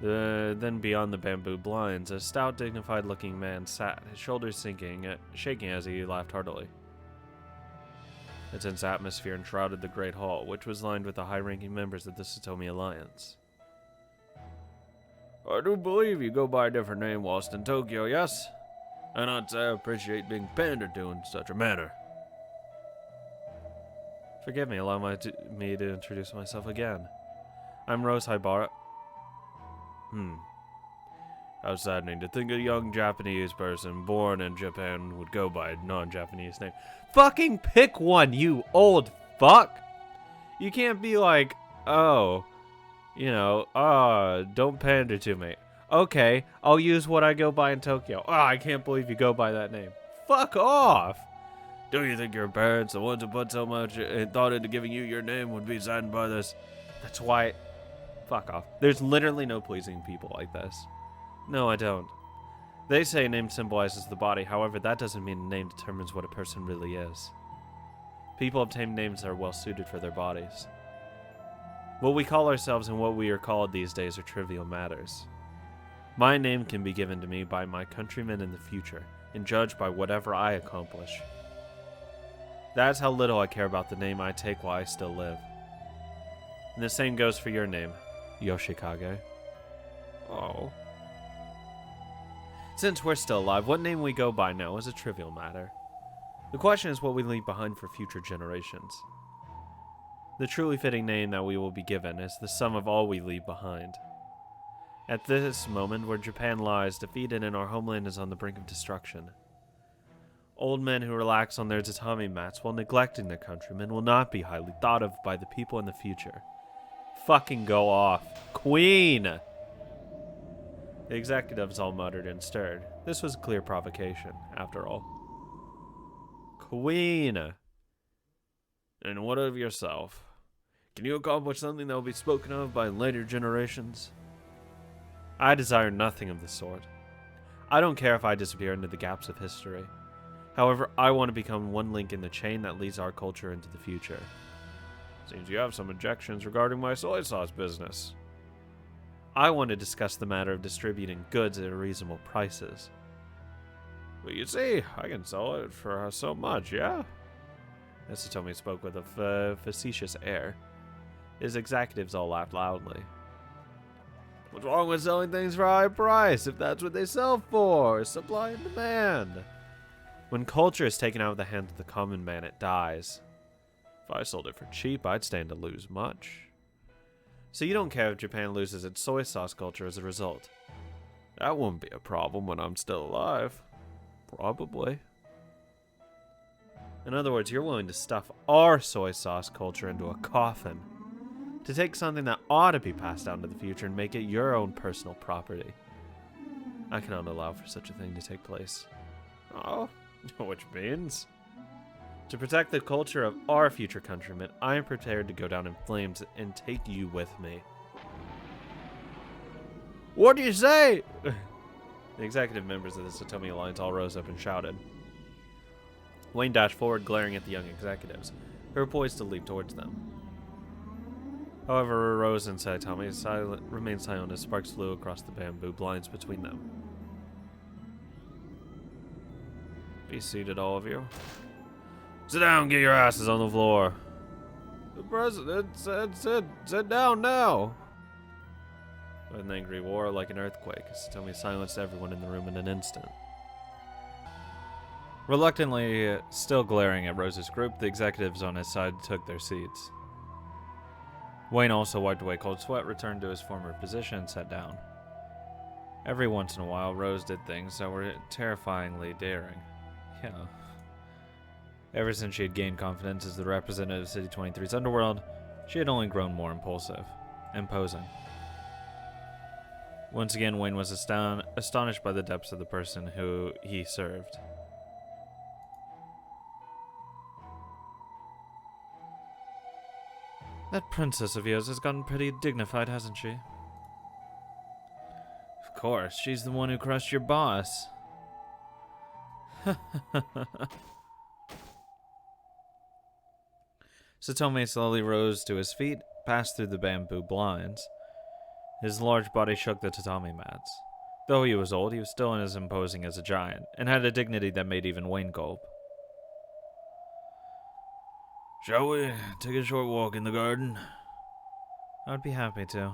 Then beyond the bamboo blinds, a stout, dignified-looking man sat, his shoulders shaking as he laughed heartily. A tense atmosphere enshrouded the great hall, which was lined with the high-ranking members of the Satomi Alliance. I do believe you go by a different name whilst in Tokyo, yes? And I'd say I appreciate being pandered to in such a manner. Forgive me, allow me to introduce myself again. I'm Rose Haibara. How saddening to think a young Japanese person born in Japan would go by a non-Japanese name. Fucking pick one, you old fuck! You can't be like, oh, don't pander to me. Okay, I'll use what I go by in Tokyo. I can't believe you go by that name. Fuck off! Do you think your parents, the ones who put so much thought into giving you your name, would be saddened by this? That's why... Fuck off. There's literally no pleasing people like this. No, I don't. They say a name symbolizes the body, however, that doesn't mean a name determines what a person really is. People obtain names that are well suited for their bodies. What we call ourselves and what we are called these days are trivial matters. My name can be given to me by my countrymen in the future, and judged by whatever I accomplish. That's how little I care about the name I take while I still live. And the same goes for your name, Yoshikage. Oh. Since we're still alive, what name we go by now is a trivial matter. The question is what we leave behind for future generations. The truly fitting name that we will be given is the sum of all we leave behind. At this moment, where Japan lies defeated and our homeland is on the brink of destruction, old men who relax on their tatami mats while neglecting their countrymen will not be highly thought of by the people in the future. Fucking go off. Queen! The executives all muttered and stirred. This was a clear provocation, after all. Queen! And what of yourself? Can you accomplish something that will be spoken of by later generations? I desire nothing of the sort. I don't care if I disappear into the gaps of history. However, I want to become one link in the chain that leads our culture into the future. Seems you have some objections regarding my soy sauce business. I want to discuss the matter of distributing goods at reasonable prices. Well, you see, I can sell it for so much, yeah? Satomi spoke with a facetious air. His executives all laughed loudly. What's wrong with selling things for a high price if that's what they sell for? Supply and demand. When culture is taken out of the hands of the common man, it dies. If I sold it for cheap, I'd stand to lose much. So you don't care if Japan loses its soy sauce culture as a result? That won't be a problem when I'm still alive. Probably. In other words, you're willing to stuff our soy sauce culture into a coffin. To take something that ought to be passed down to the future and make it your own personal property. I cannot allow for such a thing to take place. Oh, which means? To protect the culture of our future countrymen, I am prepared to go down in flames and take you with me. What do you say? The executive members of the Satomi Alliance all rose up and shouted. Wayne dashed forward, glaring at the young executives, who were poised to leap towards them. However, Rose and Saitama remained silent as sparks flew across the bamboo blinds between them. Be seated, all of you. Sit down, get your asses on the floor. The president said sit down now. With an angry roar like an earthquake, Satomi silenced everyone in the room in an instant. Reluctantly, still glaring at Rose's group, the executives on his side took their seats. Wayne also wiped away cold sweat, returned to his former position, and sat down. Every once in a while, Rose did things that were terrifyingly daring. Yeah. Ever since she had gained confidence as the representative of City 23's underworld, she had only grown more imposing. Once again, Wayne was astonished by the depths of the person who he served. That princess of yours has gotten pretty dignified, hasn't she? Of course, she's the one who crushed your boss. Satomi slowly rose to his feet, passed through the bamboo blinds, His large body shook the tatami mats. Though he was old, he was still as imposing as a giant, and had a dignity that made even Wayne gulp. Shall we take a short walk in the garden? I'd be happy to.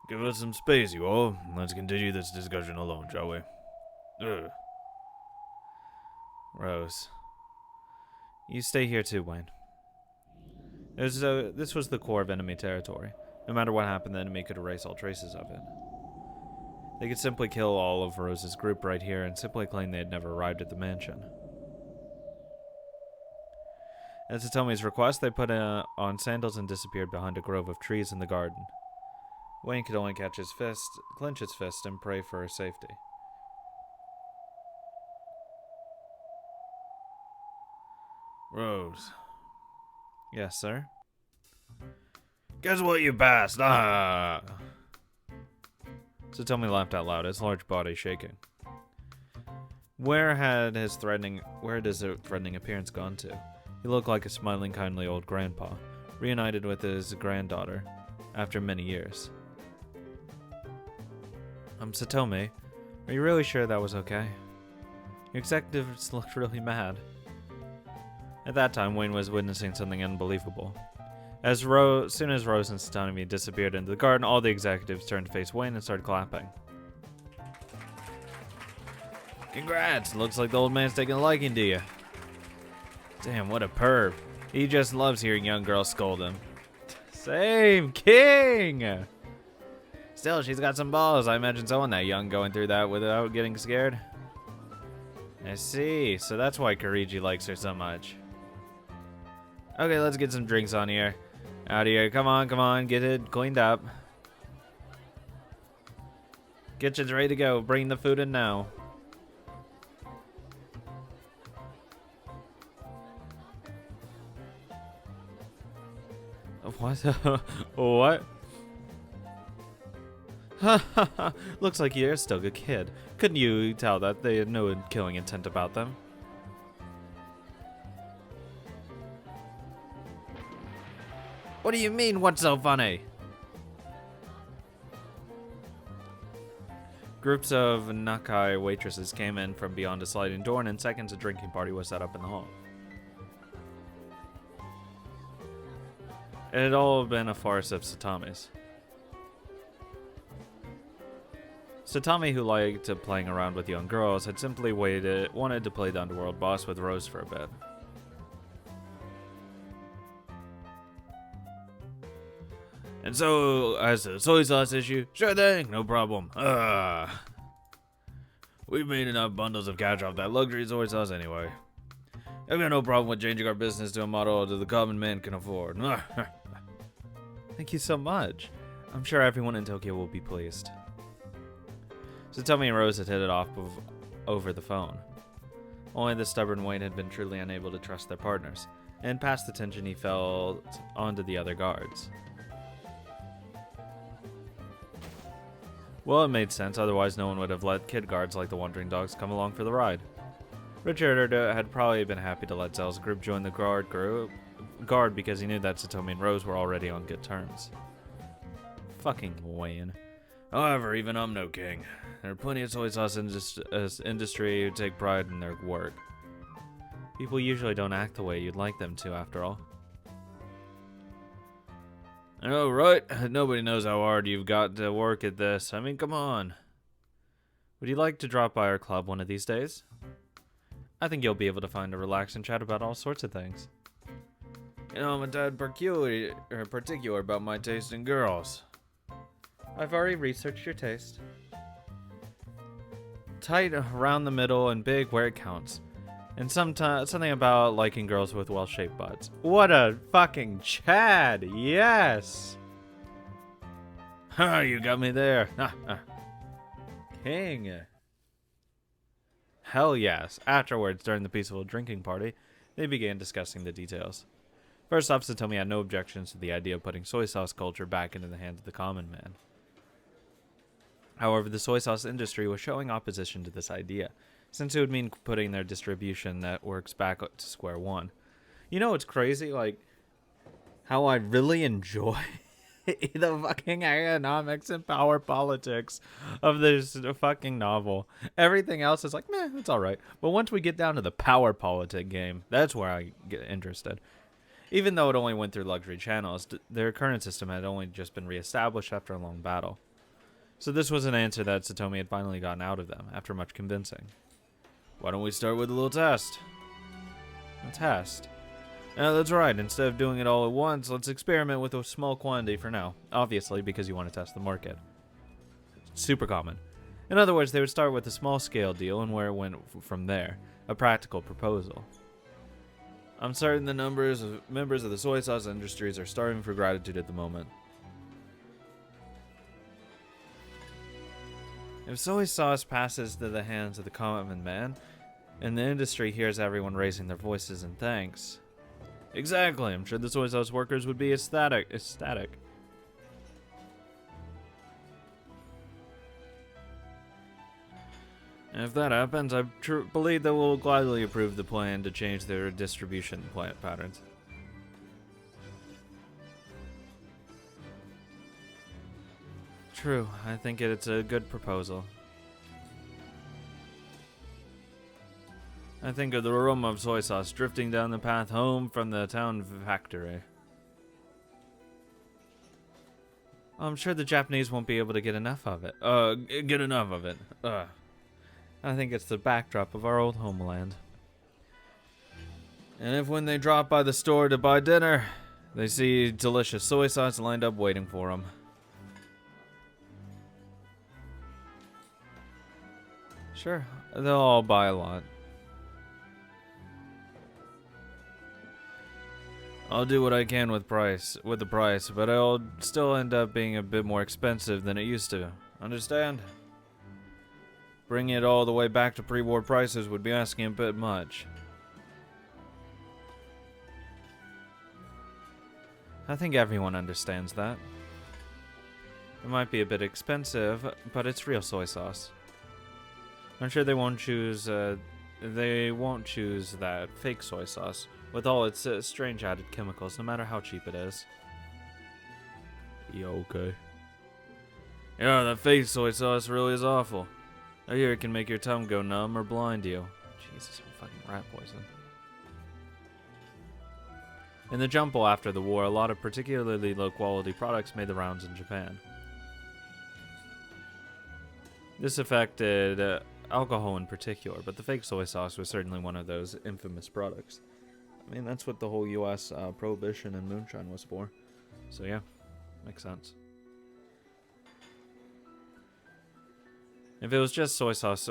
Give us some space, you all. Let's continue this discussion alone, shall we? Ugh. Rose. You stay here too, Wayne. This was the core of enemy territory. No matter what happened, the enemy could erase all traces of it. They could simply kill all of Rose's group right here and simply claim they had never arrived at the mansion. At Satomi's request, they put on sandals and disappeared behind a grove of trees in the garden. Wayne could only clench his fist, and pray for her safety. Rose. Yes, sir? Guess what you passed? Ah! Satomi laughed out loud, his large body shaking. Where had his threatening appearance gone to? He looked like a smiling, kindly old grandpa, reunited with his granddaughter after many years. Satomi, are you really sure that was okay? Your executives looked really mad. At that time, Wayne was witnessing something unbelievable. Soon as Rose and Satomi disappeared into the garden, all the executives turned to face Wayne and started clapping. Congrats! Looks like the old man's taking a liking to you. Damn, what a perv. He just loves hearing young girls scold him. Same, king! Still, she's got some balls. I imagine someone that young going through that without getting scared. I see, so that's why Kirigi likes her so much. Okay, let's get some drinks on here. Out of here, come on, get it cleaned up. Kitchen's ready to go, bring the food in now. What? What? Looks like you're still a kid. Couldn't you tell that they had no killing intent about them? What do you mean, what's so funny? Groups of Nakai waitresses came in from beyond a sliding door, and in seconds a drinking party was set up in the hall. It had all been a farce of Satomi's. Satomi, who liked playing around with young girls, had simply wanted to play the underworld boss with Rose for a bit. And so, as the soy sauce issue, sure thing, no problem. We've made enough bundles of cash off that luxury soy sauce anyway. I've got no problem with changing our business to a model that the common man can afford. Thank you so much. I'm sure everyone in Tokyo will be pleased. Satomi and Rose had hit it off over the phone. Only the stubborn Wayne had been truly unable to trust their partners, and passed the tension he felt onto the other guards. Well, it made sense, otherwise no one would have let kid guards like the Wandering Dogs come along for the ride. Richard had probably been happy to let Zell's group join the guard because he knew that Satomi and Rose were already on good terms. Fucking Wayne. However, even I'm no king. There are plenty of soy sauce industry who take pride in their work. People usually don't act the way you'd like them to, after all. I know, right? Nobody knows how hard you've got to work at this. I mean, come on. Would you like to drop by our club one of these days? I think you'll be able to find a relax and chat about all sorts of things. You know, I'm a tad particular about my taste in girls. I've already researched your taste. Tight around the middle and big where it counts. And something about liking girls with well-shaped butts. What a fucking Chad! Yes! Ha! You got me there. King. Hell yes. Afterwards, during the peaceful drinking party, they began discussing the details. First off, Satomi had no objections to the idea of putting soy sauce culture back into the hands of the common man. However, the soy sauce industry was showing opposition to this idea, since it would mean putting their distribution networks back to square one. You know what's crazy? Like, how I really enjoy the fucking economics and power politics of this fucking novel. Everything else is like, meh, it's all right. But once we get down to the power politic game, that's where I get interested. Even though it only went through luxury channels, their current system had only just been reestablished after a long battle. So this was an answer that Satomi had finally gotten out of them after much convincing. Why don't we start with a little test? A test? That's right. Instead of doing it all at once, let's experiment with a small quantity for now. Obviously, because you want to test the market. Super common. In other words, they would start with a small-scale deal and where it went from there. A practical proposal. I'm certain the members of the soy sauce industries are starving for gratitude at the moment. If soy sauce passes to the hands of the common man, and the industry hears everyone raising their voices in thanks... Exactly, I'm sure the soy sauce workers would be ecstatic. And if that happens, I believe they will gladly approve the plan to change their distribution patterns. True, I think it's a good proposal. I think of the aroma of soy sauce drifting down the path home from the town factory. I'm sure the Japanese won't be able to get enough of it. Get enough of it. I think it's the backdrop of our old homeland. And if when they drop by the store to buy dinner, they see delicious soy sauce lined up waiting for them. Sure, they'll all buy a lot. I'll do what I can with the price, but it'll still end up being a bit more expensive than it used to. Understand? Bringing it all the way back to pre-war prices would be asking a bit much. I think everyone understands that. It might be a bit expensive, but it's real soy sauce. I'm sure they won't choose that fake soy sauce with all its strange added chemicals, no matter how cheap it is. Yeah, okay. Yeah, that fake soy sauce really is awful. I hear it can make your tongue go numb or blind you. Jesus, fucking rat poison. In the jumble after the war, a lot of particularly low-quality products made the rounds in Japan. This affected alcohol in particular, but the fake soy sauce was certainly one of those infamous products. I mean, that's what the whole U.S. prohibition and moonshine was for. So yeah, makes sense. If it was just soy sauce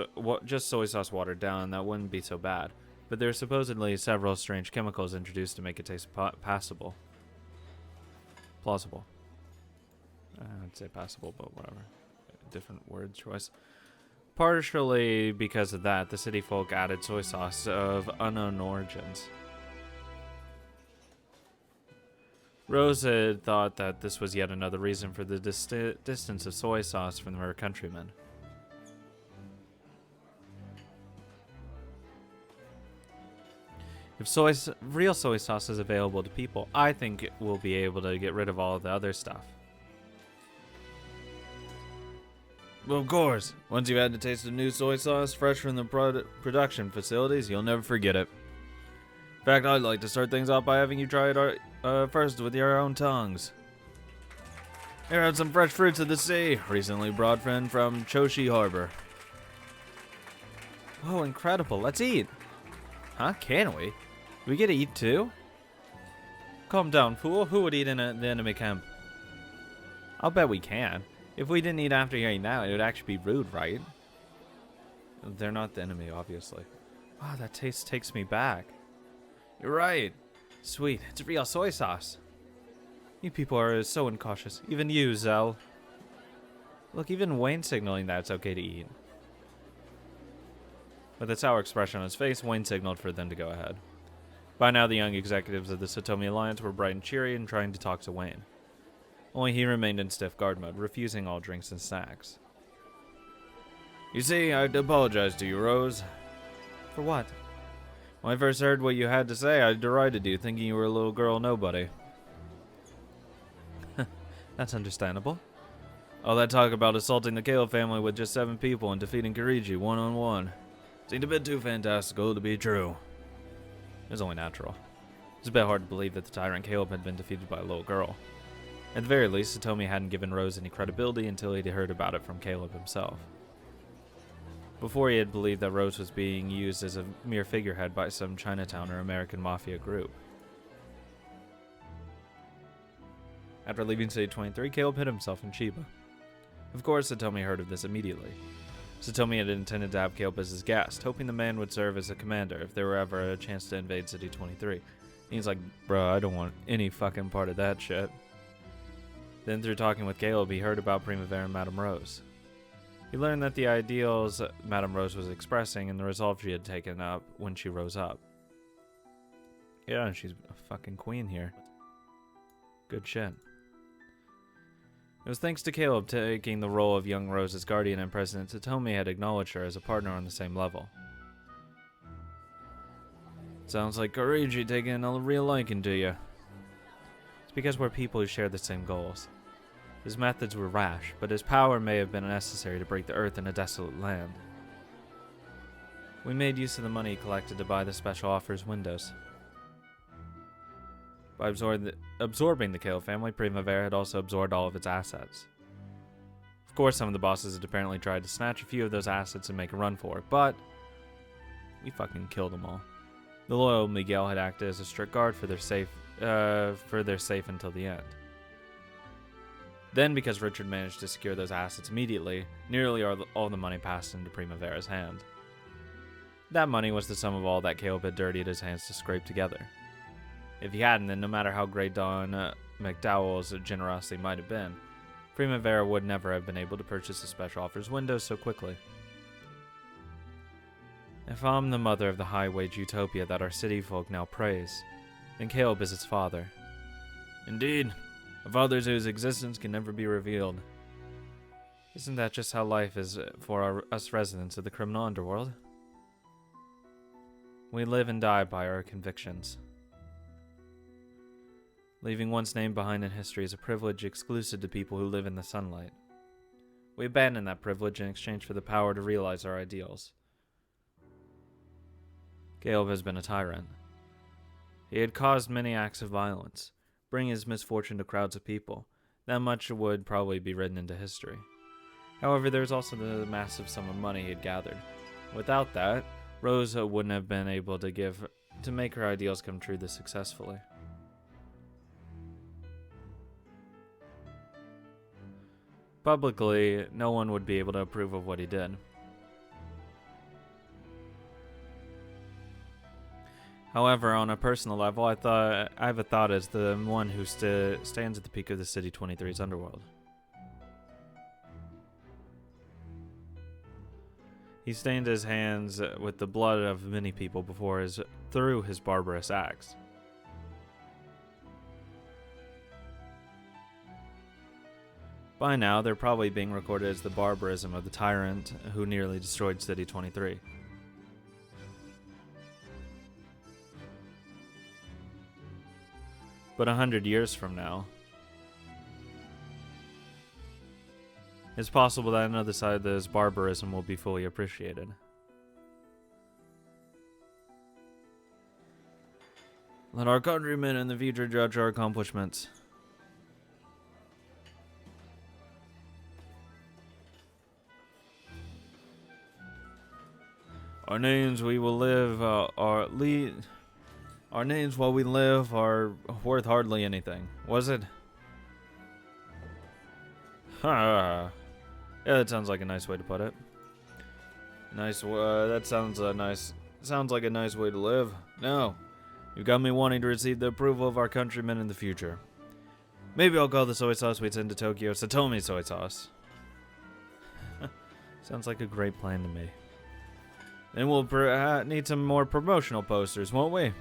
watered down, that wouldn't be so bad. But there are supposedly several strange chemicals introduced to make it taste plausible. I'd say passable, but whatever. Different word choice. Partially because of that, the city folk added soy sauce of unknown origins. Rose had thought that this was yet another reason for the distance of soy sauce from her countrymen. If real soy sauce is available to people, I think we'll be able to get rid of all of the other stuff. Well, of course. Once you've had to taste of new soy sauce fresh from the production facilities, you'll never forget it. In fact, I'd like to start things off by having you try it first with your own tongues. Here are some fresh fruits of the sea, recently brought in from Choshi Harbor. Oh, incredible. Let's eat. Huh? Can we? We get to eat too? Calm down, fool. Who would eat in the enemy camp? I'll bet we can. If we didn't eat after hearing that, it would actually be rude, right? They're not the enemy, obviously. Wow, that taste takes me back. You're right. Sweet. It's real soy sauce. You people are so incautious. Even you, Zell. Look, even Wayne signaling that it's okay to eat. With a sour expression on his face, Wayne signaled for them to go ahead. By now, the young executives of the Satomi Alliance were bright and cheery and trying to talk to Wayne. Only he remained in stiff guard mode, refusing all drinks and snacks. You see, I apologize to you, Rose. For what? When I first heard what you had to say, I derided you, thinking you were a little girl nobody. That's understandable. All that talk about assaulting the Caleb family with just 7 people and defeating Kirigi one-on-one seemed a bit too fantastical to be true. It was only natural. It's a bit hard to believe that the tyrant Caleb had been defeated by a little girl. At the very least, Satomi hadn't given Rose any credibility until he'd heard about it from Caleb himself. Before he had believed that Rose was being used as a mere figurehead by some Chinatown or American mafia group. After leaving City 23, Caleb hid himself in Chiba. Of course, Satomi heard of this immediately. Satomi had intended to have Caleb as his guest, hoping the man would serve as a commander if there were ever a chance to invade City 23. And he's like, bro, I don't want any fucking part of that shit. Then through talking with Caleb, he heard about Primavera and Madame Rose. He learned that the ideals Madame Rose was expressing and the resolve she had taken up when she rose up. Yeah, she's a fucking queen here. Good shit. It was thanks to Caleb taking the role of young Rose's guardian and President Satomi had acknowledged her as a partner on the same level. Sounds like Kirigi taking a real liking to you. It's because we're people who share the same goals. His methods were rash, but his power may have been necessary to break the earth in a desolate land. We made use of the money collected to buy the special offers windows. By absorbing the Caleb family, Primavera had also absorbed all of its assets. Of course, some of the bosses had apparently tried to snatch a few of those assets and make a run for it, but we fucking killed them all. The loyal Miguel had acted as a strict guard for their safe until the end. Then, because Richard managed to secure those assets immediately, nearly all the money passed into Primavera's hand. That money was the sum of all that Caleb had dirtied his hands to scrape together. If he hadn't, then no matter how great Don McDowell's generosity might have been, Primavera would never have been able to purchase the special offers windows so quickly. If I'm the mother of the high-wage utopia that our city folk now praise, then Caleb is its father. Indeed. A father's whose existence can never be revealed. Isn't that just how life is for us residents of the criminal underworld? We live and die by our convictions. Leaving one's name behind in history is a privilege exclusive to people who live in the sunlight. We abandon that privilege in exchange for the power to realize our ideals. Caleb has been a tyrant. He had caused many acts of violence, bringing his misfortune to crowds of people. That much would probably be written into history. However, there was also the massive sum of money he had gathered. Without that, Rosa wouldn't have been able to make her ideals come true this successfully. Publicly, no one would be able to approve of what he did. However, on a personal level, I have a thought as the one who stands at the peak of the City 23's underworld. He stained his hands with the blood of many people through his barbarous acts. By now, they're probably being recorded as the barbarism of the tyrant who nearly destroyed City 23. But 100 years from now, it's possible that another side of this barbarism will be fully appreciated. Let our countrymen in the future judge our accomplishments. Our names we will live Our names while we live are worth hardly anything. Was it? Yeah, that sounds like a nice way to put it. That sounds like a nice way to live. No, you've got me wanting to receive the approval of our countrymen in the future. Maybe I'll call the soy sauce we send to Tokyo Satomi soy sauce. Sounds like a great plan to me. Then we'll need some more promotional posters, won't we?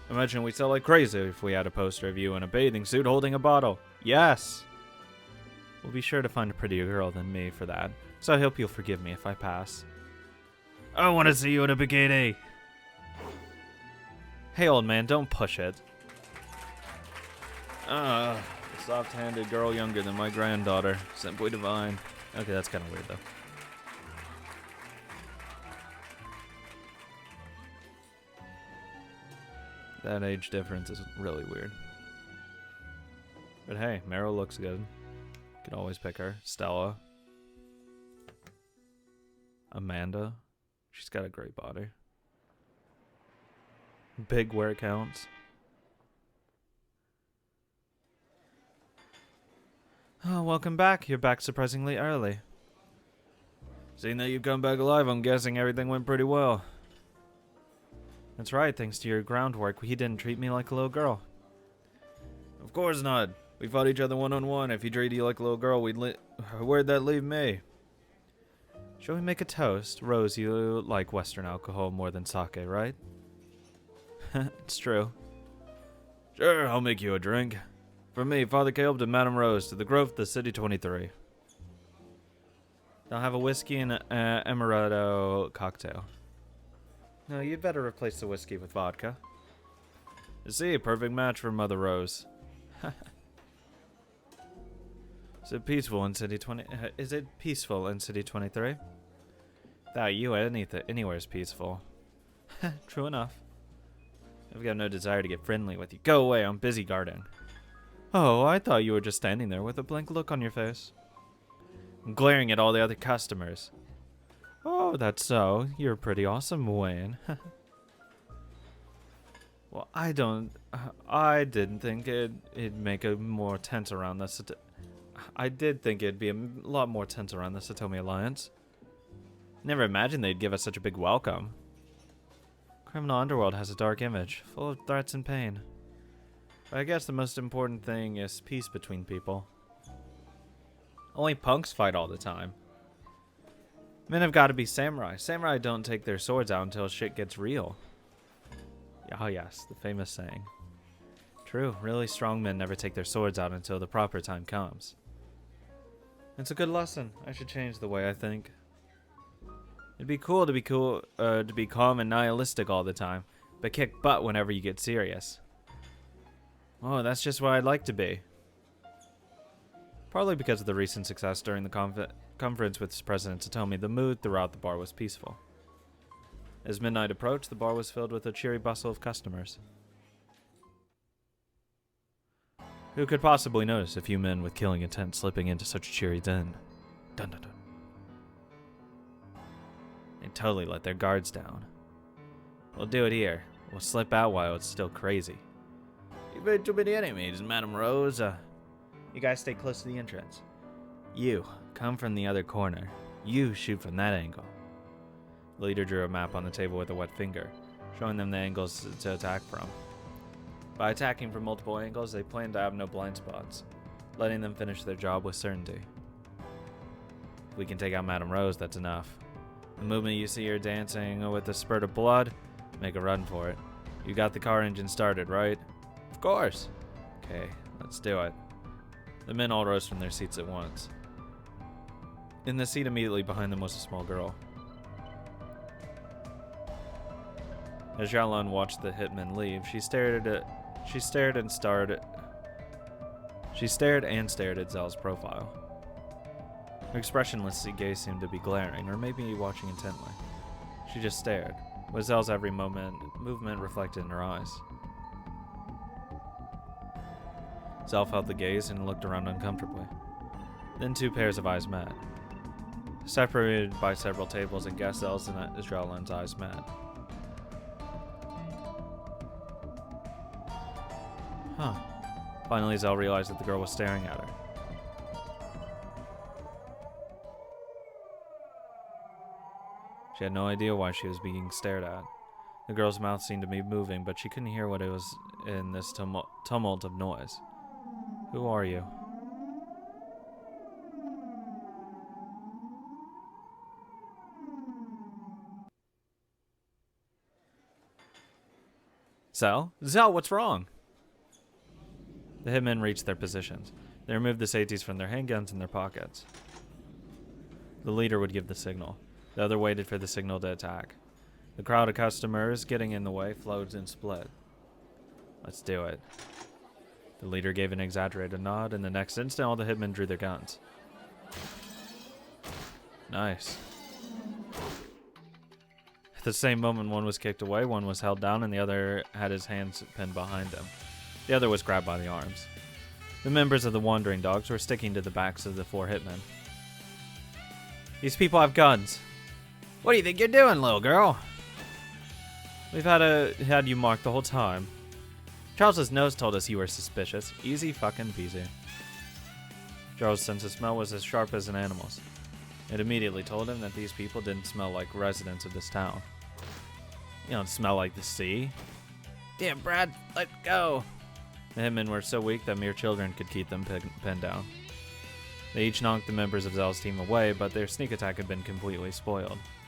Imagine we sell like crazy if we had a poster of you in a bathing suit holding a bottle. Yes! We'll be sure to find a prettier girl than me for that, so I hope you'll forgive me if I pass. I want to see you in a bikini. Hey, old man, don't push it. Soft-handed girl younger than my granddaughter. Simply divine. Okay, that's kind of weird, though. That age difference is really weird. But hey, Meryl looks good. Could always pick her. Stella. Amanda. She's got a great body. Big where it counts. Oh, welcome back. You're back surprisingly early. Seeing that you've come back alive, I'm guessing everything went pretty well. That's right, thanks to your groundwork, he didn't treat me like a little girl. Of course not. We fought each other one-on-one. If he treated you like a little girl, where'd that leave me? Shall we make a toast? Rose, you like Western alcohol more than sake, right? It's true. Sure, I'll make you a drink. From me, Father Caleb to Madame Rose, to the Grove, the City 23. I'll have a whiskey and an amaretto cocktail. No, you'd better replace the whiskey with vodka. You see, a perfect match for Mother Rose. Is it peaceful in City 23? Without you, anywhere's peaceful. True enough. I've got no desire to get friendly with you. Go away, I'm busy guarding. Oh, I thought you were just standing there with a blank look on your face. I'm glaring at all the other customers. Oh, that's so. You're pretty awesome, Wayne. Well, I didn't think it'd make a more tense around this. I did think it'd be a lot more tense around the Satomi Alliance. Never imagined they'd give us such a big welcome. Criminal underworld has a dark image, full of threats and pain. But I guess the most important thing is peace between people. Only punks fight all the time. Men have got to be samurai. Samurai don't take their swords out until shit gets real. Oh yes, the famous saying. True, really strong men never take their swords out until the proper time comes. It's a good lesson. I should change the way I think. It'd be cool to be calm and nihilistic all the time, but kick butt whenever you get serious. Oh, that's just what I'd like to be. Probably because of the recent success during the conference with President Satomi, the mood throughout the bar was peaceful. As midnight approached, the bar was filled with a cheery bustle of customers. Who could possibly notice a few men with killing intent slipping into such a cheery den? Dun dun dun. They totally let their guards down. We'll do it here. We'll slip out while it's still crazy. You've made too many enemies, Madame Rose. You guys stay close to the entrance. You, come from the other corner. You shoot from that angle. The leader drew a map on the table with a wet finger, showing them the angles to attack from. By attacking from multiple angles, they planned to have no blind spots, letting them finish their job with certainty. If we can take out Madame Rose, that's enough. The moment you see her dancing with a spurt of blood, make a run for it. You got the car engine started, right? Of course. Okay, let's do it. The men all rose from their seats at once. In the seat immediately behind them was a small girl. As Xiaolun watched the hitmen leave, she stared and stared at Zell's profile. Her expressionless gaze seemed to be glaring, or maybe watching intently. She just stared, with Zell's every movement reflected in her eyes. Zell felt the gaze and looked around uncomfortably. Then two pairs of eyes met. Separated by several tables, and guest Zell's and Xiaolun's eyes met. Huh. Finally, Zell realized that the girl was staring at her. She had no idea why she was being stared at. The girl's mouth seemed to be moving, but she couldn't hear what it was in this tumult of noise. Who are you? Zell? Zell, what's wrong? The hitmen reached their positions. They removed the safeties from their handguns in their pockets. The leader would give the signal. The other waited for the signal to attack. The crowd of customers getting in the way flowed and split. Let's do it. The leader gave an exaggerated nod, and the next instant all the hitmen drew their guns. Nice. At the same moment, one was kicked away, one was held down, and the other had his hands pinned behind him. The other was grabbed by the arms. The members of the Wandering Dogs were sticking to the backs of the 4 hitmen. These people have guns. What do you think you're doing, little girl? We've had you marked the whole time. Charles's nose told us you were suspicious. Easy fucking peasy. Charles' sense of smell was as sharp as an animal's. It immediately told him that these people didn't smell like residents of this town. You don't smell like the sea. Damn, Brad, let go. The hitmen were so weak that mere children could keep them pinned down. They each knocked the members of Zell's team away, but their sneak attack had been completely spoiled.